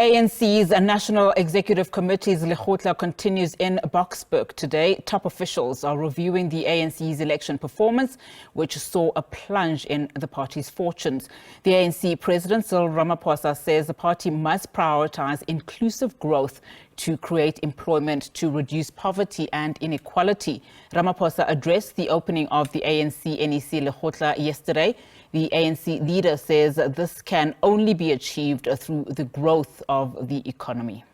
ANC's National Executive Committee's Lekgotla continues in Boksburg today. Top officials are reviewing the ANC's election performance, which saw a plunge in the party's fortunes. The ANC President Cyril Ramaphosa says the party must prioritize inclusive growth to create employment, to reduce poverty and inequality. Ramaphosa addressed the opening of the ANC NEC Lekgotla yesterday. The ANC leader says this can only be achieved through the growth of the economy.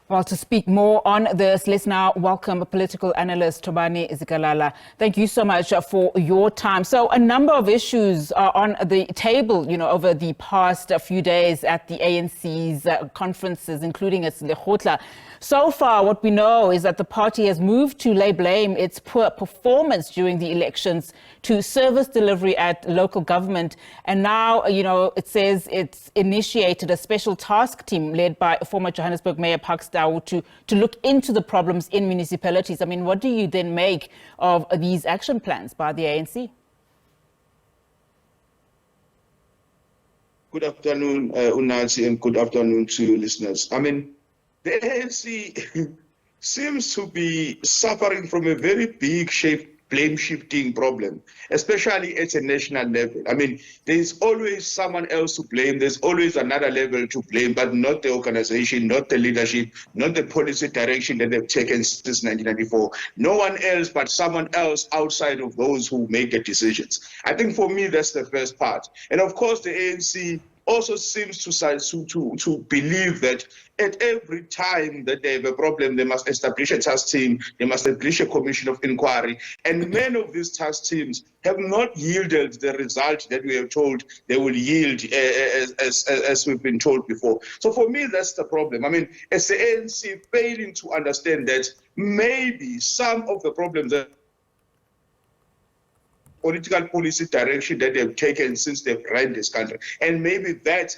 Well, to speak more on this, let's now welcome political analyst Thobani Zikalala. Thank you so much for your time. So a number of issues are on the table, over the past few days at the ANC's conferences, including its Lekgotla. So far, what we know is that the party has moved to lay blame its poor performance during the elections to service delivery at local government. And now, it says it's initiated a special task team led by former Johannesburg Mayor Boksburg to look into the problems in municipalities. I mean, what do you then make of these action plans by the ANC? Good afternoon, Unazi, and good afternoon to listeners. I mean, the ANC seems to be suffering from a very big blame-shifting problem, especially at a national level. I mean, there's always someone else to blame. There's always another level to blame, but not the organization, not the leadership, not the policy direction that they've taken since 1994. No one else but someone else outside of those who make the decisions. I think for me, that's the first part. And of course, the ANC also seems to believe that at every time that they have a problem, they must establish a task team, they must establish a commission of inquiry. And many of these task teams have not yielded the result that we have told they will yield, as we've been told before. So for me, that's the problem. I mean, as the ANC failing to understand that maybe some of the problems that political policy direction that they've taken since they've run this country. And maybe that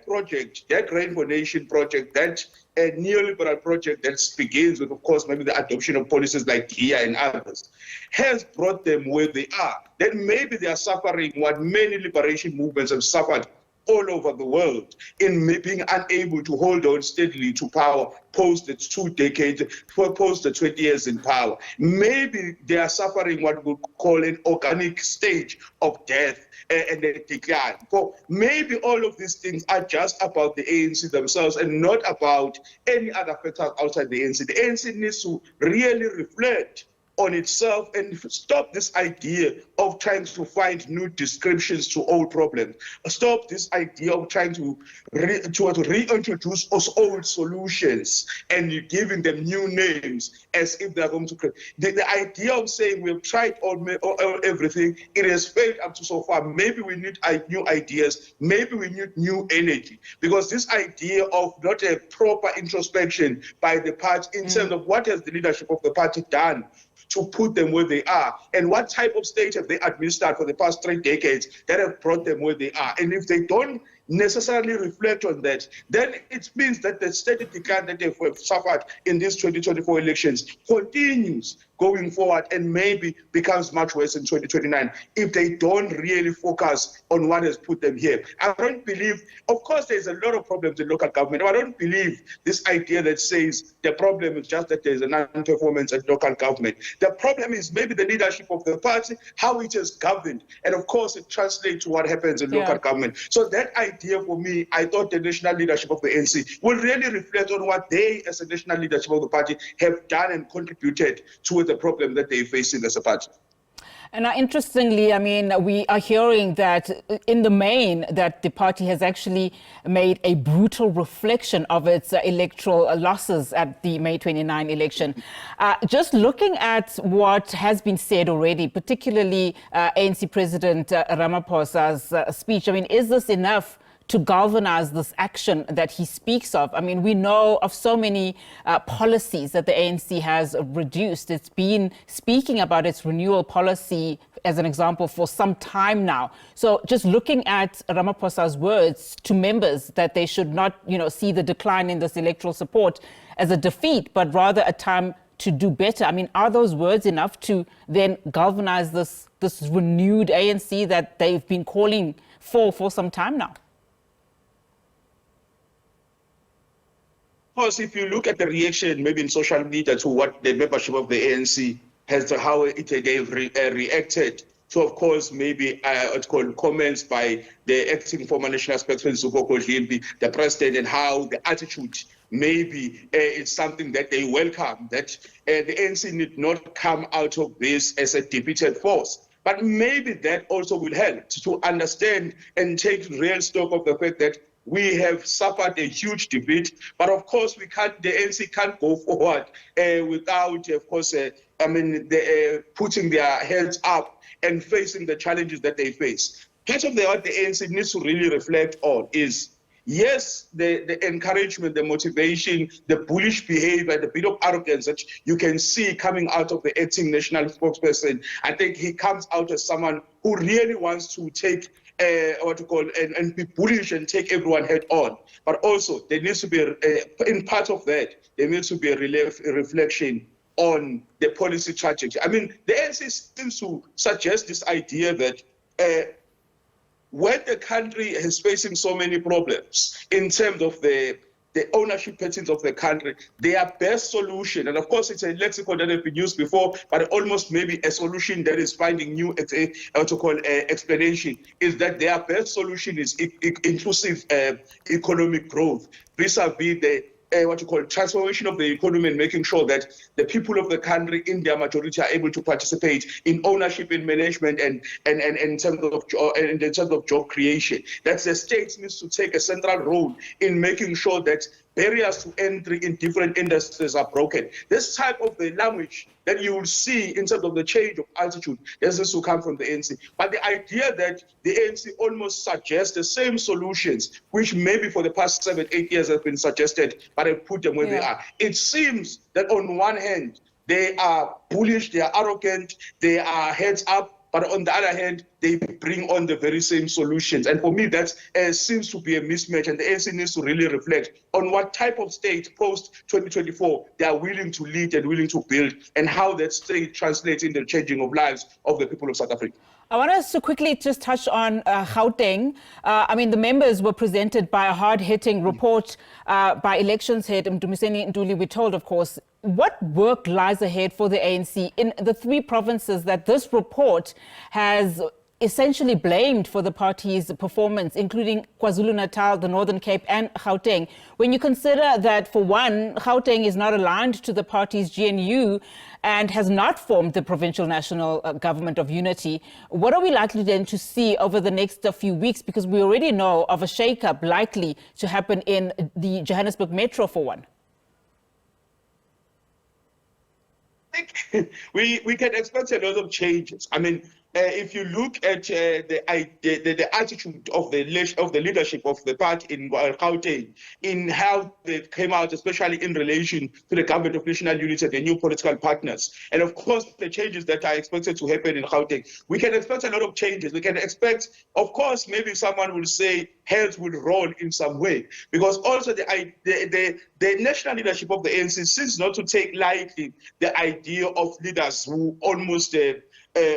project, that Rainbow Nation project, that neoliberal project that begins with, of course, maybe the adoption of policies like GIA and others, has brought them where they are. Then maybe they are suffering what many liberation movements have suffered all over the world in being unable to hold on steadily to power post the 2 decades, post the 20 years in power. Maybe they are suffering what we call an organic stage of death and a decline. So maybe all of these things are just about the ANC themselves and not about any other factors outside the ANC. The ANC needs to really reflect on itself and stop this idea of trying to find new descriptions to old problems. Stop this idea of trying to reintroduce those old solutions and giving them new names as if they're going to create. The idea of saying we've tried everything, it has failed up to so far. Maybe we need new ideas, maybe we need new energy, because this idea of not a proper introspection by the party in terms of what has the leadership of the party done to put them where they are, and what type of state have they administered for the past 3 decades that have brought them where they are. And if they don't necessarily reflect on that, then it means that the steady decline that they've suffered in these 2024 elections continues going forward and maybe becomes much worse in 2029 if they don't really focus on what has put them here. I don't believe, of course, there's a lot of problems in local government. I don't believe this idea that says the problem is just that there's a non-performance at local government. The problem is maybe the leadership of the party, how it is governed. And of course, it translates to what happens in local government. So that idea for me, I thought the national leadership of the ANC will really reflect on what they, as a national leadership of the party, have done and contributed to the problem that they're facing as a party. And interestingly, I mean, we are hearing that in the main that the party has actually made a brutal reflection of its electoral losses at the May 29 election. Just looking at what has been said already, particularly ANC President Ramaphosa's speech, I mean, is this enough to galvanize this action that he speaks of? I mean, we know of so many policies that the ANC has reduced. It's been speaking about its renewal policy, as an example, for some time now. So just looking at Ramaphosa's words to members that they should not, see the decline in this electoral support as a defeat, but rather a time to do better. I mean, are those words enough to then galvanize this renewed ANC that they've been calling for some time now. Of course, if you look at the reaction maybe in social media to what the membership of the ANC has, how they've reacted to, of course, maybe what's called comments by the acting former national spokesman, the president, and how the attitude maybe is something that they welcome, that the ANC need not come out of this as a defeated force. But maybe that also will help to understand and take real stock of the fact that we have suffered a huge defeat, but of course the ANC can't go forward without, of course, putting their heads up and facing the challenges that they face. Part of what the ANC needs to really reflect on is, yes, the encouragement, the motivation, the bullish behavior, the bit of arrogance that you can see coming out of the acting national spokesperson. I think he comes out as someone who really wants to take and be bullish and take everyone head on. But also, there needs to be, in part of that, there needs to be a reflection on the policy trajectory. I mean, the ANC seems to suggest this idea that when the country is facing so many problems in terms of the ownership patterns of the country, their best solution, and of course it's a lexicon that has been used before, but almost maybe a solution that is finding new explanation, is that their best solution is inclusive economic growth, vis-a-vis the transformation of the economy, and making sure that the people of the country in their majority are able to participate in ownership and management and in terms of job creation. That the state needs to take a central role in making sure that barriers to entry in different industries are broken. This type of the language that you will see in terms of the change of attitude needs to come from the ANC. But the idea that the ANC almost suggests the same solutions, which maybe for the past 7-8 years have been suggested, but have put them where they are. It seems that on one hand, they are bullish, they are arrogant, they are heads up, but on the other hand, they bring on the very same solutions. And for me, that seems to be a mismatch, and the ANC needs to really reflect on what type of state post-2024 they are willing to lead and willing to build, and how that state translates in the changing of lives of the people of South Africa. I want us to quickly just touch on Gauteng. I mean, the members were presented by a hard-hitting report by elections head Mdumiseni Ntuli. We're told, of course, what work lies ahead for the ANC in the 3 provinces that this report has essentially blamed for the party's performance, including KwaZulu-Natal, the Northern Cape and Gauteng. When you consider that, for one, Gauteng is not aligned to the party's GNU and has not formed the Provincial National Government of Unity, what are we likely then to see over the next few weeks? Because we already know of a shake-up likely to happen in the Johannesburg Metro, for one. I think we can expect a lot of changes. I mean, if you look at the attitude of the leadership of the party in Gauteng, in how they came out, especially in relation to the government of national unity and the new political partners, and of course the changes that are expected to happen in Gauteng, we can expect a lot of changes. We can expect, of course, maybe someone will say heads will roll in some way, because also the national leadership of the ANC seems not to take lightly the idea of leaders who almost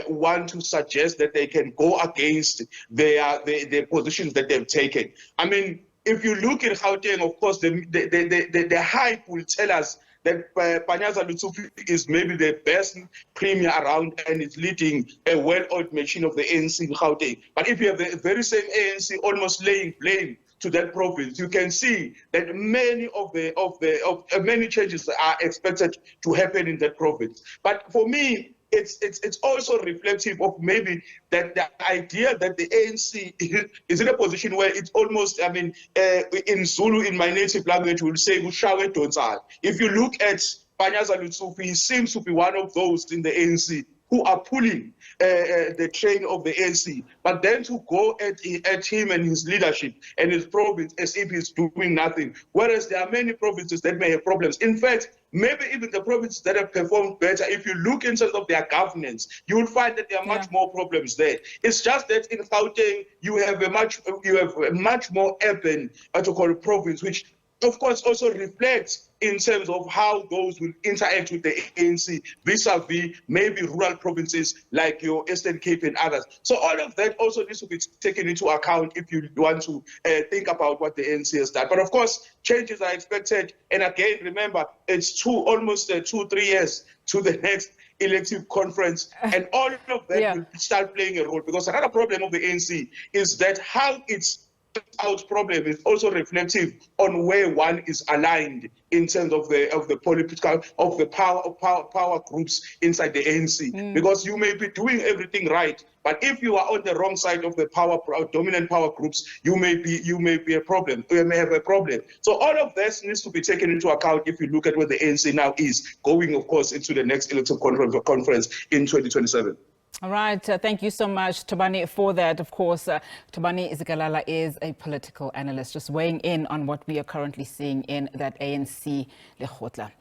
want to suggest that they can go against the positions that they've taken. I mean, if you look at Gauteng, of course, the hype will tell us that Panyaza Lesufi is maybe the best premier around and is leading a well-oiled machine of the ANC in Gauteng. But if you have the very same ANC almost laying blame to that province, you can see that many changes are expected to happen in that province. But for me, it's also reflective of maybe that the idea that the ANC is in a position where it's almost, I mean, in Zulu, in my native language, we'll say, if you look at Panyaza Lesufi, he seems to be one of those in the ANC who are pulling the train of the ANC, but then to go at him and his leadership and his province as if he's doing nothing, whereas there are many provinces that may have problems. In fact, maybe even the provinces that have performed better, if you look in terms of their governance, you will find that there are much more problems there. It's just that in Gauteng, you have a much more urban, province, which of course, also reflects in terms of how those will interact with the ANC vis-a-vis maybe rural provinces like your Eastern Cape and others. So all of that also needs to be taken into account if you want to think about what the ANC has done. But of course, changes are expected. And again, remember, it's almost 2-3 years to the next elective conference, and all of that will start playing a role. Because another problem of the ANC is that how it's out problem is also reflective on where one is aligned in terms of the political power groups inside the ANC. Because you may be doing everything right, but if you are on the wrong side of the dominant power groups, you may be a problem. You may have a problem. So all of this needs to be taken into account if you look at where the ANC now is going, of course, into the next electoral conference in 2027. All right. Thank you so much, Thobani, for that. Of course, Thobani Zikalala is a political analyst, just weighing in on what we are currently seeing in that ANC Lekgotla.